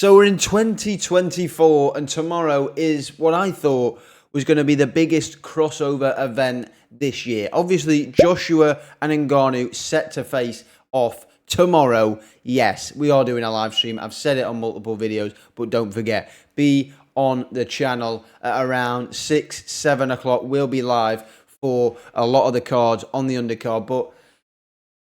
So we're in 2024 and tomorrow is what I thought was going to be the biggest crossover event this year. Obviously, Joshua and Ngannou set to face off tomorrow. Yes, we are doing a live stream. I've said it on multiple videos, but don't forget, be on the channel at around 6, 7 o'clock. We'll be live for a lot of the cards on the undercard, but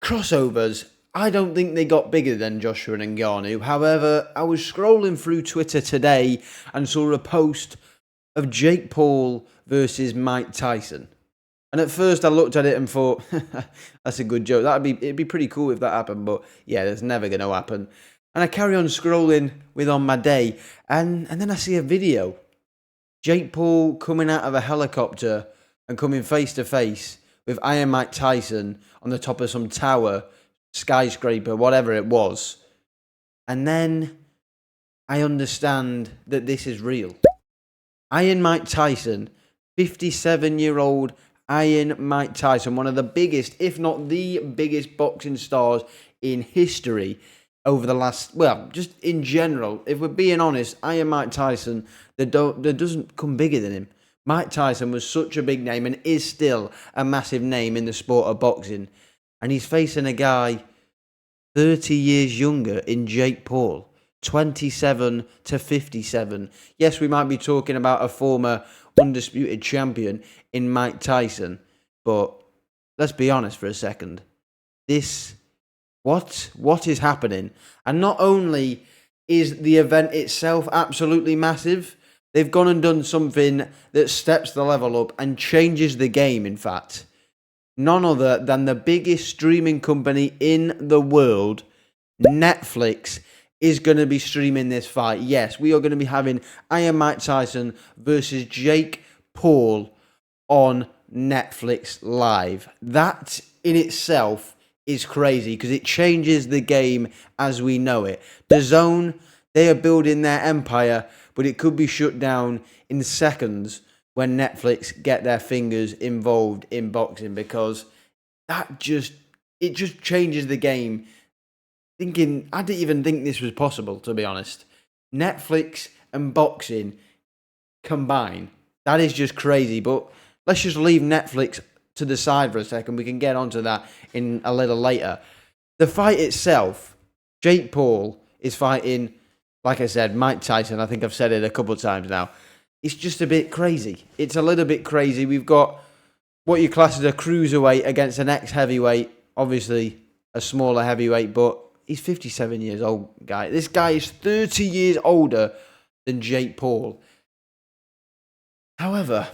crossovers, I don't think they got bigger than Joshua and Ngannou. However, I was scrolling through Twitter today and saw a post of Jake Paul versus Mike Tyson. And at first I looked at it and thought, that's a good joke. It'd be pretty cool if that happened, but yeah, that's never going to happen. And I carry on scrolling with On My Day, and then I see a video. Jake Paul coming out of a helicopter and coming face to face with Iron Mike Tyson on the top of some tower, skyscraper, whatever it was. And then I understand that this is real. Iron Mike Tyson, 57-year-old Iron Mike Tyson, one of the biggest, if not the biggest boxing stars in history over the last, well, just in general. If we're being honest, Iron Mike Tyson, there doesn't come bigger than him. Mike Tyson was such a big name and is still a massive name in the sport of boxing. And he's facing a guy 30 years younger in Jake Paul, 27 to 57. Yes, we might be talking about a former undisputed champion in Mike Tyson, but let's be honest for a second. What is happening? And not only is the event itself absolutely massive, they've gone and done something that steps the level up and changes the game, in fact. None other than the biggest streaming company in the world, Netflix, is going to be streaming this fight. Yes, we are going to be having Iron Mike Tyson versus Jake Paul on Netflix Live. That in itself is crazy because it changes the game as we know it. DAZN, they are building their empire, but it could be shut down in seconds when Netflix get their fingers involved in boxing, because it just changes the game. I didn't even think this was possible, to be honest. Netflix and boxing combine. That is just crazy, but let's just leave Netflix to the side for a second. We can get onto that in a little later. The fight itself, Jake Paul is fighting, like I said, Mike Tyson. I think I've said it a couple of times now. It's just a bit crazy. It's a little bit crazy. We've got what you class as a cruiserweight against an ex-heavyweight. Obviously, a smaller heavyweight, but he's 57 years old, guy. This guy is 30 years older than Jake Paul. However,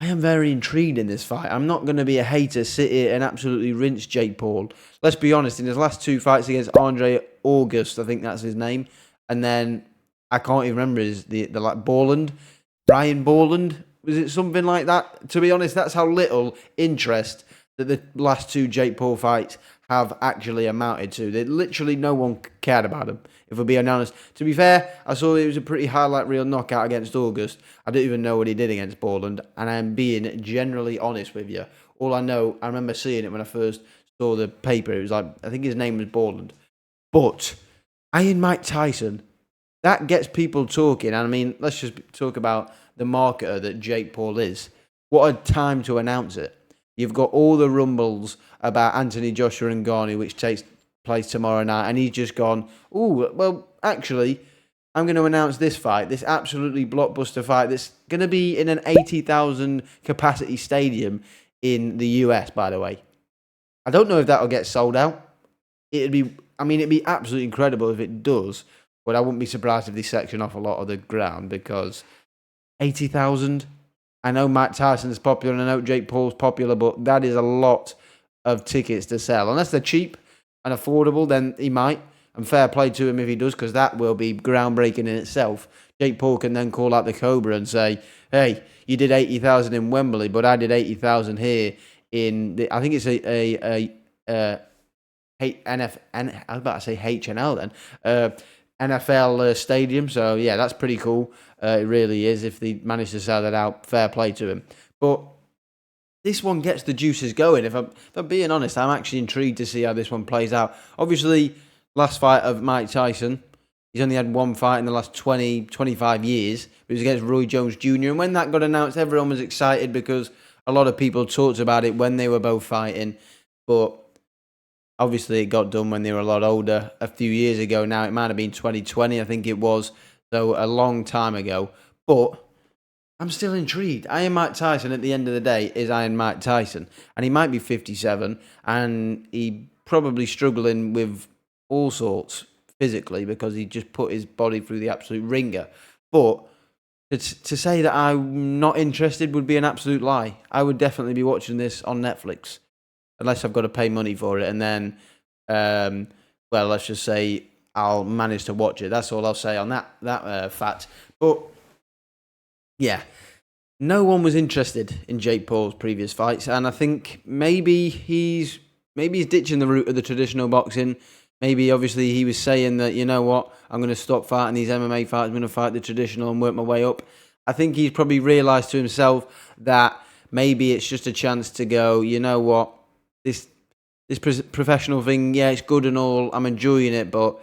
I am very intrigued in this fight. I'm not going to be a hater, sit here and absolutely rinse Jake Paul. Let's be honest, in his last two fights against Andre August, I think that's his name, and then I can't even remember Borland. Ryan Borland, was it something like that? To be honest, that's how little interest that the last two Jake Paul fights have actually amounted to. That literally no one cared about him, if we're being honest. To be fair, I saw it was a pretty highlight reel knockout against August. I don't even know what he did against Borland, and I'm being generally honest with you. All I know, I remember seeing it when I first saw the paper. It was like, I think his name was Borland. But Iron Mike Tyson, that gets people talking. And I mean, let's just talk about the marketer that Jake Paul is. What a time to announce it. You've got all the rumbles about Anthony Joshua and Ngannou, which takes place tomorrow night. And he's just gone, ooh, well, actually, I'm going to announce this fight, this absolutely blockbuster fight that's going to be in an 80,000 capacity stadium in the US, by the way. I don't know if that'll get sold out. It'd be absolutely incredible if it does. But I wouldn't be surprised if they section off a lot of the ground, because 80,000. I know Mike Tyson's popular and I know Jake Paul's popular, but that is a lot of tickets to sell. Unless they're cheap and affordable, then he might. And fair play to him if he does, because that will be groundbreaking in itself. Jake Paul can then call out the Cobra and say, hey, you did 80,000 in Wembley, but I did 80,000 here in I think it's I was about to say HNL then. NFL stadium. So, yeah, that's pretty cool. It really is. If they manage to sell that out, fair play to him. But this one gets the juices going. If I'm being honest, I'm actually intrigued to see how this one plays out. Obviously, last fight of Mike Tyson, He's only had one fight in the last 20, 25 years. It was against Roy Jones Jr. And when that got announced, everyone was excited because a lot of people talked about it when they were both fighting. But obviously, it got done when they were a lot older a few years ago now. It might have been 2020, I think it was. So a long time ago. But I'm still intrigued. Iron Mike Tyson, at the end of the day, is Iron Mike Tyson. And he might be 57, and he probably struggling with all sorts physically because he just put his body through the absolute ringer. But to say that I'm not interested would be an absolute lie. I would definitely be watching this on Netflix, unless I've got to pay money for it. And then, well, let's just say I'll manage to watch it. That's all I'll say on that fact. But yeah, no one was interested in Jake Paul's previous fights, and I think maybe he's ditching the route of the traditional boxing. Maybe, obviously, he was saying that, you know what, I'm going to stop fighting these MMA fights, I'm going to fight the traditional and work my way up. I think he's probably realised to himself that maybe it's just a chance to go, you know what, this professional thing, yeah, it's good and all, I'm enjoying it, but at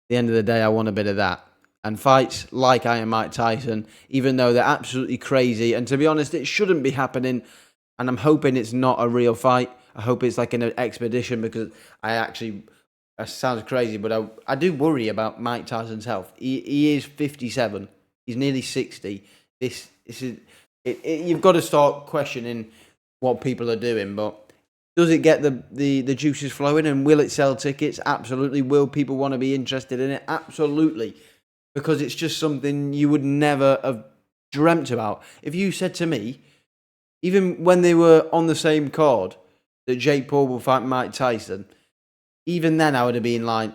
the end of the day, I want a bit of that. And fights like Iron Mike Tyson, even though they're absolutely crazy, and to be honest, it shouldn't be happening, and I'm hoping it's not a real fight. I hope it's like an expedition, because that sounds crazy, but I do worry about Mike Tyson's health. He is 57. He's nearly 60. This is you've got to start questioning what people are doing. But does it get the juices flowing, and will it sell tickets? Absolutely. Will people want to be interested in it? Absolutely. Because it's just something you would never have dreamt about. If you said to me, even when they were on the same card, that Jake Paul will fight Mike Tyson, even then I would have been like,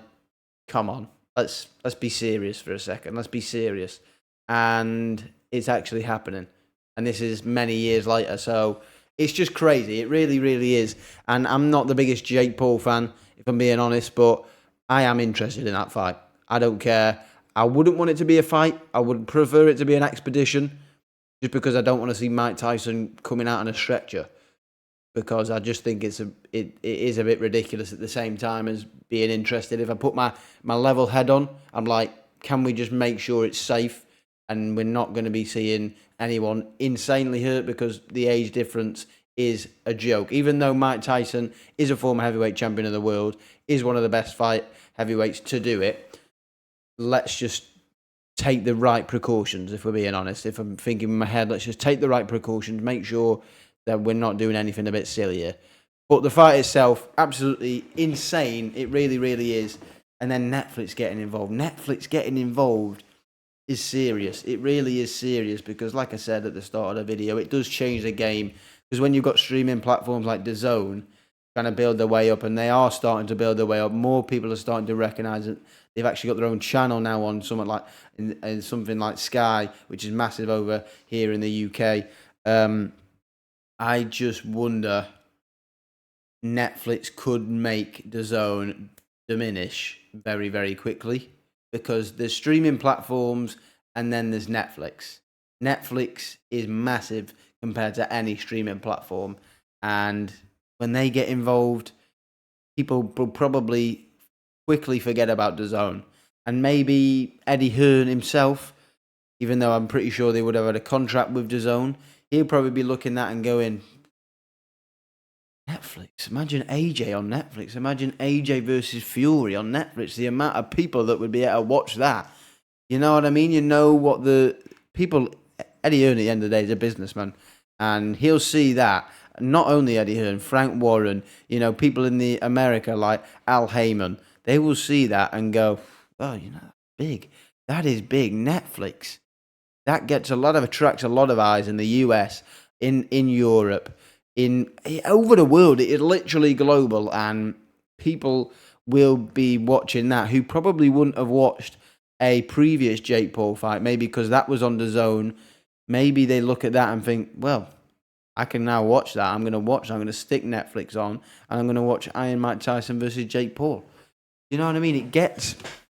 come on, let's be serious for a second. Let's be serious. And it's actually happening. And this is many years later. So it's just crazy. It really, really is. And I'm not the biggest Jake Paul fan, if I'm being honest, but I am interested in that fight. I don't care. I wouldn't want it to be a fight. I would prefer it to be an expedition, just because I don't want to see Mike Tyson coming out on a stretcher, because I just think it is a bit ridiculous at the same time as being interested. If I put my level head on, I'm like, can we just make sure it's safe and we're not going to be seeing anyone insanely hurt, because the age difference is a joke. Even though Mike Tyson is a former heavyweight champion of the world, is one of the best heavyweights to do it, let's just take the right precautions, if we're being honest. If I'm thinking in my head, let's just take the right precautions, make sure that we're not doing anything a bit sillier. But the fight itself, absolutely insane. It really, really is. And then Netflix getting involved. Netflix getting involved is serious. It really is serious, because like I said at the start of the video, it does change the game. Because when you've got streaming platforms like DAZN trying to build their way up, and they are starting to build their way up, more people are starting to recognise that they've actually got their own channel now on something like Sky, which is massive over here in the UK. I just wonder, Netflix could make DAZN diminish very, very quickly, because there's streaming platforms and then there's Netflix. Netflix is massive compared to any streaming platform, and when they get involved, people will probably quickly forget about DAZN. And maybe Eddie Hearn himself, even though I'm pretty sure they would have had a contract with DAZN, he'll probably be looking at that and going, Netflix. Imagine AJ on Netflix. Imagine AJ versus Fury on Netflix. The amount of people that would be able to watch that. You know what I mean? You know what the people... Eddie Hearn, at the end of the day, is a businessman. And he'll see that. Not only Eddie Hearn, Frank Warren, people in the America like Al Heyman, they will see that and go, oh, that's big. That is big. Netflix. That attracts a lot of eyes in the US, in Europe, over the world. It is literally global, and people will be watching that who probably wouldn't have watched a previous Jake Paul fight, maybe because that was on DAZN. Maybe they look at that and think, well, I can now watch that. I'm going to stick Netflix on, and I'm going to watch Iron Mike Tyson versus Jake Paul. You know what I mean? It gets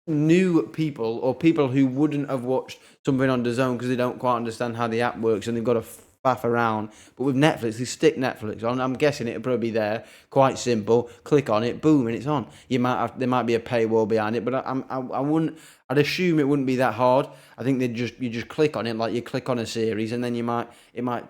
new people, or people who wouldn't have watched something on DAZN because they don't quite understand how the app works, and they've got to faff around. But with Netflix, they stick Netflix on. I'm guessing it'll probably be there. Quite simple. Click on it, boom, and it's on. There might be a paywall behind it, but I wouldn't. I'd assume it wouldn't be that hard. I think you just click on it like you click on a series, and then it might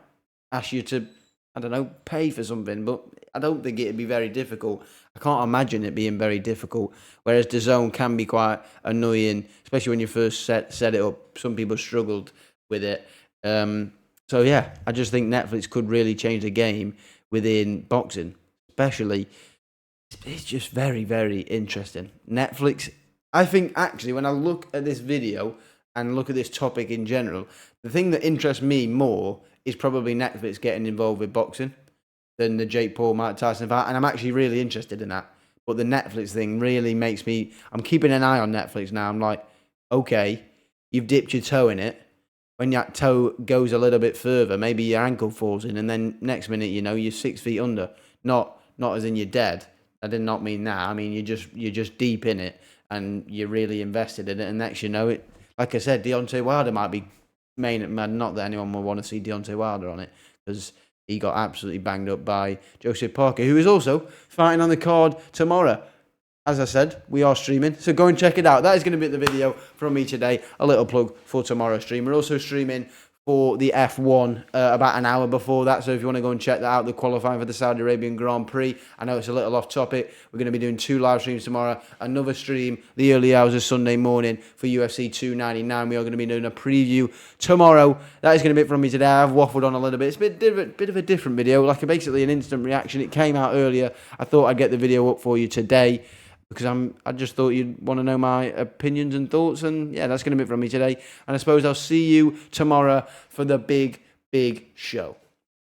ask you to, I don't know, pay for something. But I don't think it'd be very difficult. I can't imagine it being very difficult. Whereas DAZN can be quite annoying, especially when you first set it up. Some people struggled with it. So yeah, I just think Netflix could really change the game within boxing, especially. It's just very, very interesting. Netflix, I think actually when I look at this video and look at this topic in general, the thing that interests me more is probably Netflix getting involved with boxing than the Jake Paul, Mike Tyson fight, and I'm actually really interested in that. But the Netflix thing really makes me, I'm keeping an eye on Netflix now. I'm like, okay, you've dipped your toe in it. When that toe goes a little bit further, maybe your ankle falls in, and then next minute, you're 6 feet under. Not as in you're dead. I did not mean that. I mean you're just deep in it, and you're really invested in it. And next, it, like I said, Deontay Wilder might be main. Not that anyone will want to see Deontay Wilder on it, because he got absolutely banged up by Joseph Parker, who is also fighting on the card tomorrow. As I said, we are streaming, so go and check it out. That is going to be the video from me today. A little plug for tomorrow's stream. We're also streaming for the F1 about an hour before that, so if you want to go and check that out, the qualifying for the Saudi Arabian Grand Prix. I know it's a little off topic. We're going to be doing 2 live streams tomorrow. Another stream the early hours of Sunday morning for UFC 299. We are going to be doing a preview tomorrow. That is going to be it from me today. I've waffled on a little bit. It's a bit of a different video, like basically an instant reaction. It came out earlier. I thought I'd get the video up for you today, because I just thought you'd want to know my opinions and thoughts. And yeah, that's going to be it from me today. And I suppose I'll see you tomorrow for the big, big show.